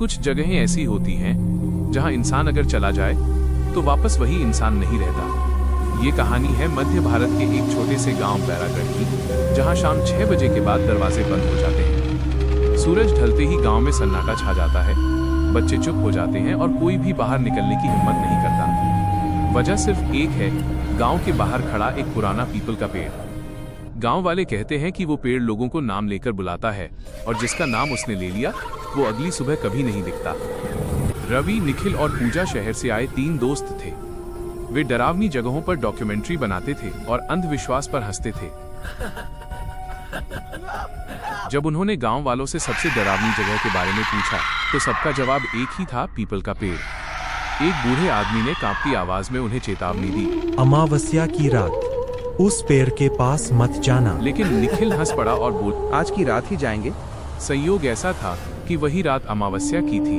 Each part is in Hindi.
कुछ जगहें ऐसी होती हैं जहां इंसान अगर चला जाए तो वापस वही इंसान नहीं रहता। ये कहानी है मध्य भारत के एक छोटे से गांव बैरागढ़ की, जहां शाम 6 बजे के बाद दरवाजे बंद हो जाते हैं। सूरज ढलते ही गांव में सन्नाटा छा जाता है, बच्चे चुप हो जाते हैं और कोई भी बाहर निकलने की हिम्मत नहीं करता। वजह सिर्फ एक है, गांव के बाहर खड़ा एक पुराना पीपल का पेड़। गांव वाले कहते हैं कि वो पेड़ लोगों को नाम लेकर बुलाता है और जिसका नाम उसने ले लिया वो अगली सुबह कभी नहीं दिखता। रवि, निखिल और पूजा शहर से आए 3 दोस्त थे। वे डरावनी जगहों पर डॉक्यूमेंट्री बनाते थे और अंधविश्वास पर हंसते थे। जब उन्होंने गांव वालों से सबसे डरावनी जगह के बारे में पूछा तो सबका जवाब एक ही था, पीपल का पेड़। एक बूढ़े आदमी ने कांपती आवाज में उन्हें चेतावनी दी, अमावस्या की रात उस पेड़ के पास मत जाना। लेकिन निखिल हंस पड़ा और बोल, आज की रात ही जाएंगे। संयोग ऐसा था कि वही रात अमावस्या की थी।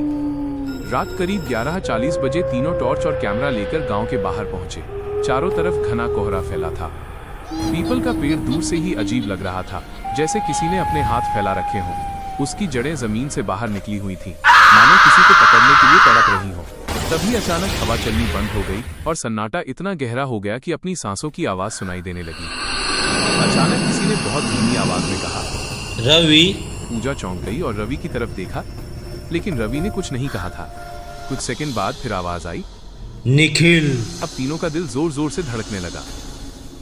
रात करीब 11:40 बजे तीनों टॉर्च और कैमरा लेकर गांव के बाहर पहुंचे। चारों तरफ घना कोहरा फैला था। पीपल का पेड़ दूर से ही अजीब लग रहा था, जैसे किसी ने अपने हाथ फैला रखे हों। उसकी जड़ें जमीन से बाहर निकली हुई थीं, मानो किसी को पकड़ने के लिए तड़प रही हों। तभी अचानक हवा चलनी बंद हो गई और सन्नाटा इतना गहरा हो गया कि अपनी सांसों की आवाज सुनाई देने लगी। अचानक किसी ने बहुत धीमी आवाज में कहा, रवि। पूजा चौंक गई और रवि की तरफ देखा, लेकिन रवि ने कुछ नहीं कहा था। कुछ सेकंड बाद फिर आवाज आई, निखिल। अब तीनों का दिल जोर जोर से धड़कने लगा।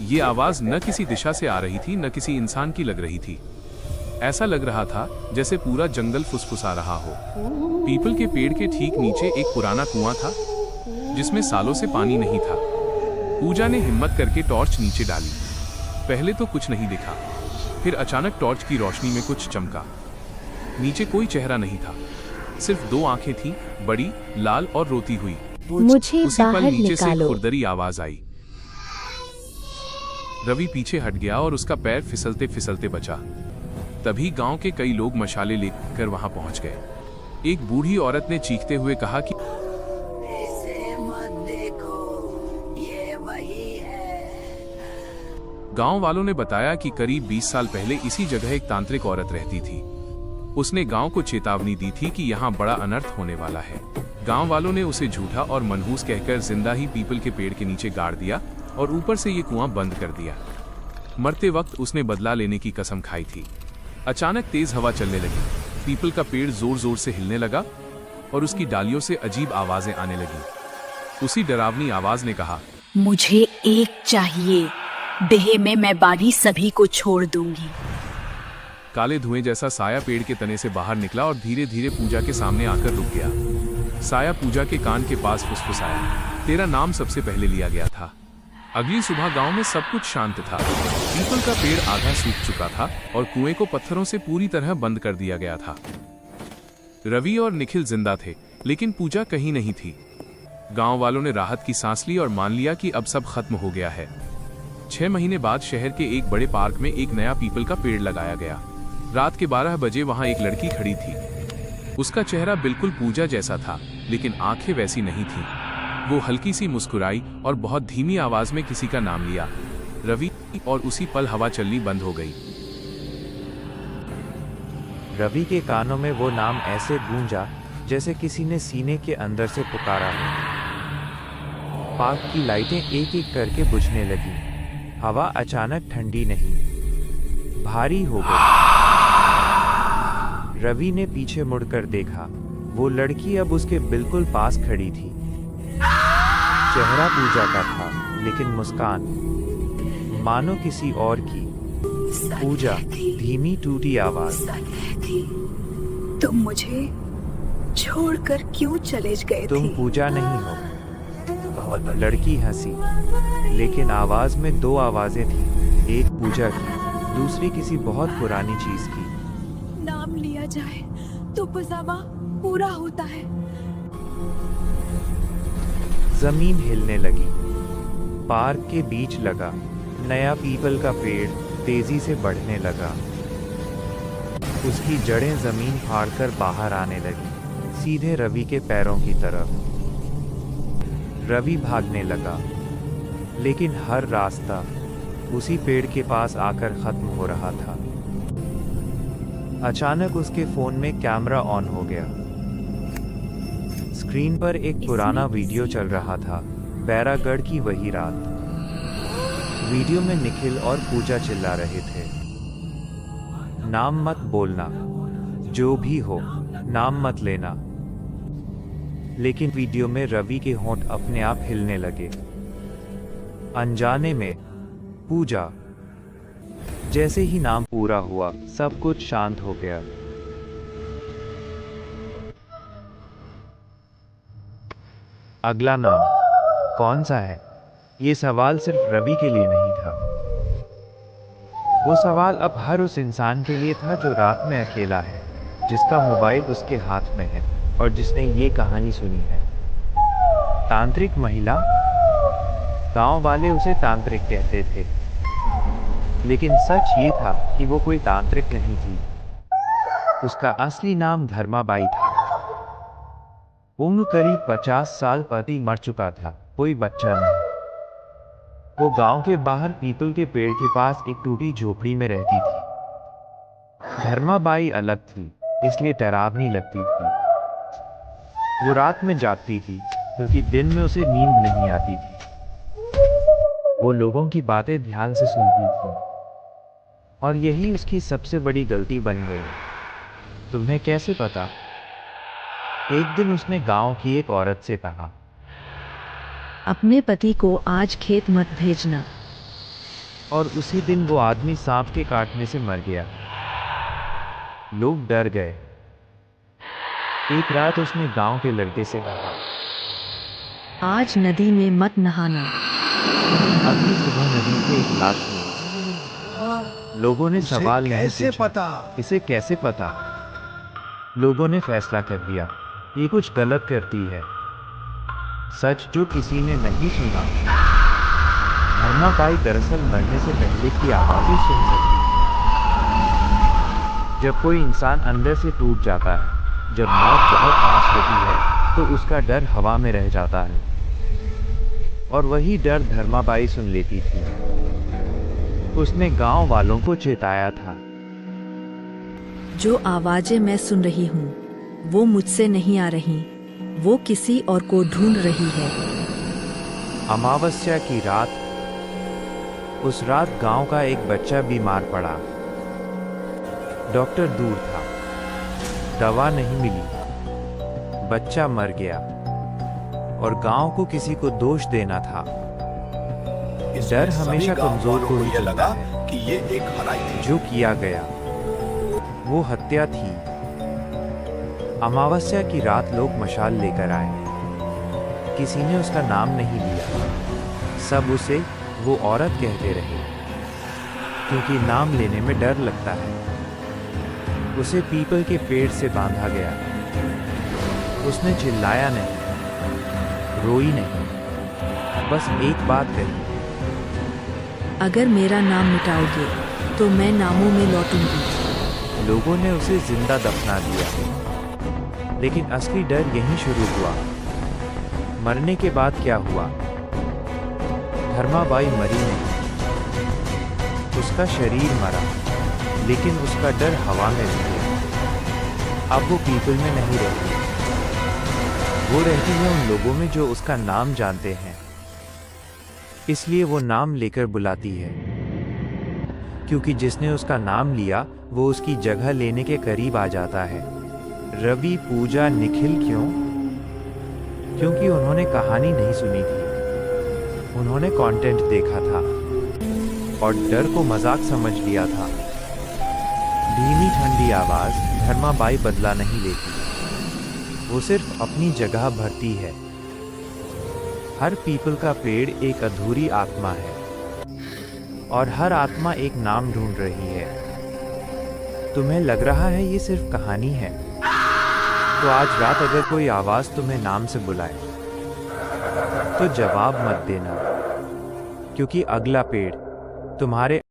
ये आवाज न किसी दिशा से आ रही थी, न किसी इंसान की लग रही थी। ऐसा लग रहा था जैसे पूरा जंगल फुसफुसा रहा हो। पीपल के पेड़ के ठीक नीचे एक पुराना कुआं था, जिसमें सालों से पानी नहीं था। पूजा ने हिम्मत करके टॉर्च नीचे डाली। पहले तो कुछ नहीं दिखा, फिर अचानक टॉर्च की रोशनी में कुछ चमका। नीचे कोई चेहरा नहीं था, सिर्फ 2 आंखें थीं, बड़ी, लाल और रोती हुई। मुझे उसी पल बाहर नीचे से निकालो। खुरदरी आवाज आई। रवि पीछे हट गया और उसका पैर फिसलते फिसलते बचा। तभी गांव के कई लोग मशाले लेकर वहां पहुंच गए। एक बूढ़ी औरत ने चीखते हुए कहा कि इसे मत देखो, ये वही है। गांव वालों ने बताया कि करीब 20 साल पहले इसी जगह एक तांत्रिक औरत रहती थी। उसने गांव को चेतावनी दी थी कि यहाँ बड़ा अनर्थ होने वाला है। गांव वालों ने उसे झूठा और मनहूस कहकर जिंदा ही पीपल के पेड़ के नीचे गाड़ दिया और ऊपर से ये कुआं बंद कर दिया। मरते वक्त उसने बदला लेने की कसम खाई थी। अचानक तेज हवा चलने लगी, पीपल का पेड़ जोर जोर से हिलने लगा और उसकी डालियों से अजीब आवाजें आने लगी। उसी डरावनी आवाज ने कहा, मुझे एक चाहिए, देह में मैं बारी सभी को छोड़ दूंगी। काले धुएं जैसा साया पेड़ के तने से बाहर निकला और धीरे धीरे पूजा के सामने आकर रुक गया। साया पूजा के कान के पास फुसफुसाया, तेरा नाम सबसे पहले लिया गया था। अगली सुबह गांव में सब कुछ शांत था। पीपल का पेड़ आधा सूख चुका था और कुएं को पत्थरों से पूरी तरह बंद कर दिया गया था। रवि और निखिल जिंदा थे, लेकिन पूजा कहीं नहीं थी। गांव वालों ने राहत की सांस ली और मान लिया कि अब सब खत्म हो गया है। 6 महीने बाद शहर के एक बड़े पार्क में एक नया पीपल का पेड़ लगाया गया। रात के 12 बजे वहां एक लड़की खड़ी थी। उसका चेहरा बिल्कुल पूजा जैसा था, लेकिन आंखें वैसी नहीं थीं। वो हल्की सी मुस्कुराई और बहुत धीमी आवाज में किसी का नाम लिया, रवि, और उसी पल हवा चलनी बंद हो गई। रवि के कानों में वो नाम ऐसे गूंजा जैसे किसी ने सीने के अंदर से पुकारा हो। पार्क की लाइटें एक एक करके बुझने लगी। हवा अचानक ठंडी नहीं, भारी हो गई। रवि ने पीछे मुड़कर देखा, वो लड़की अब उसके बिल्कुल पास खड़ी थी। चेहरा पूजा का था, लेकिन मुस्कान मानो किसी और की। पूजा, धीमी टूटी आवाज, तुम मुझे छोड़कर क्यों चले गए तुम थे? पूजा नहीं हो। लड़की हंसी, लेकिन आवाज में 2 आवाजें थी, एक पूजा की, दूसरी किसी बहुत पुरानी चीज की। नाम लिया जाए तो पजामा पूरा होता है। जमीन हिलने लगी। पार्क के बीच लगा नया पीपल का पेड़ तेजी से बढ़ने लगा। उसकी जड़ें जमीन फाड़कर बाहर आने लगी, सीधे रवि के पैरों की तरफ। रवि भागने लगा, लेकिन हर रास्ता उसी पेड़ के पास आकर खत्म हो रहा था। अचानक उसके फोन में कैमरा ऑन हो गया। स्क्रीन पर एक पुराना वीडियो चल रहा था, बैरागढ़ की वही रात। वीडियो में निखिल और पूजा चिल्ला रहे थे, नाम मत बोलना, जो भी हो नाम मत लेना। लेकिन वीडियो में रवि के होंठ अपने आप हिलने लगे। अनजाने में पूजा। जैसे ही नाम पूरा हुआ, सब कुछ शांत हो गया। अगला नाम कौन सा है? ये सवाल सिर्फ रवि के लिए नहीं था। वो सवाल अब हर उस इंसान के लिए था जो रात में अकेला है, जिसका मोबाइल उसके हाथ में है और जिसने ये कहानी सुनी है। तांत्रिक महिला। गांव वाले उसे तांत्रिक कहते थे, लेकिन सच ये था कि वो कोई तांत्रिक नहीं थी। उसका असली नाम धर्माबाई था। उम्र करीब 50 साल, पति मर चुका था, कोई बच्चा नहीं। वो गांव के बाहर पीपल के पेड़ के पास एक टूटी झोपड़ी में रहती थी। धर्माबाई अलग थी, इसलिए डरावनी लगती थी। वो रात में जागती थी क्योंकि दिन में उसे नींद नहीं आती थी। वो लोगों की बातें ध्यान से सुनती थी और यही उसकी सबसे बड़ी गलती बन गई। तुम्हें कैसे पता? एक दिन उसने गांव की एक औरत से कहा, अपने पति को आज खेत मत भेजना। और उसी दिन वो आदमी सांप के काटने से मर गया। लोग डर गए। एक रात उसने गांव के लड़के से कहा, आज नदी में मत नहाना। अगली सुबह नदी से एक लाश मिली। लोगों ने सवाल नहीं पूछा, इसे कैसे पता? लोगों ने फैसला कर दिया, ये कुछ गलत करती है। सच जो किसी ने नहीं सुना, धर्माबाई दरअसल मरने से पहले की आवाज़ें सुन सकती है। जब कोई इंसान अंदर से टूट जाता है, जब मौत बहुत पास होती है, तो उसका डर हवा में रह जाता है। और वही डर धर्माबाई सुन लेती थी। उसने गांव वालों को चेताया था, जो आवाजें मैं सुन रही हूँ, वो मुझसे नहीं आ रही, वो किसी और को ढूंढ रही है। अमावस्या की रात। उस रात गांव का एक बच्चा बीमार पड़ा। डॉक्टर दूर था, दवा नहीं मिली, बच्चा मर गया और गांव को किसी को दोष देना था। डर हमेशा कमजोर को ही चुनता है। कि ये एक हराई थी। जो किया गया वो हत्या थी। अमावस्या की रात लोग मशाल लेकर आए। किसी ने उसका नाम नहीं लिया, सब उसे वो औरत कहते रहे, क्योंकि नाम लेने में डर लगता है। उसे पीपल के पेड़ से बांधा गया। उसने चिल्लाया नहीं, रोई नहीं, बस एक बात कही, अगर मेरा नाम मिटाओगे तो मैं नामों में लौटूंगी। लोगों ने उसे जिंदा दफना दिया। लेकिन असली डर यहीं शुरू हुआ। मरने के बाद क्या हुआ? धर्माबाई मरी नहीं, उसका शरीर मरा, लेकिन उसका डर हवा में रह गया। अब वो पीपल में नहीं रहती, वो रहती है उन लोगों में जो उसका नाम जानते हैं। इसलिए वो नाम लेकर बुलाती है, क्योंकि जिसने उसका नाम लिया वो उसकी जगह लेने के करीब आ जाता है। रवि, पूजा, निखिल क्यों? क्योंकि उन्होंने कहानी नहीं सुनी थी, उन्होंने कंटेंट देखा था और डर को मजाक समझ लिया था। धीमी ठंडी आवाज धर्माबाई बदला नहीं लेती, वो सिर्फ अपनी जगह भरती है। हर पीपल का पेड़ एक अधूरी आत्मा है और हर आत्मा एक नाम ढूंढ रही है। तुम्हें लग रहा है ये सिर्फ कहानी है, तो आज रात अगर कोई आवाज तुम्हें नाम से बुलाए तो जवाब मत देना, क्योंकि अगला पेड़ तुम्हारे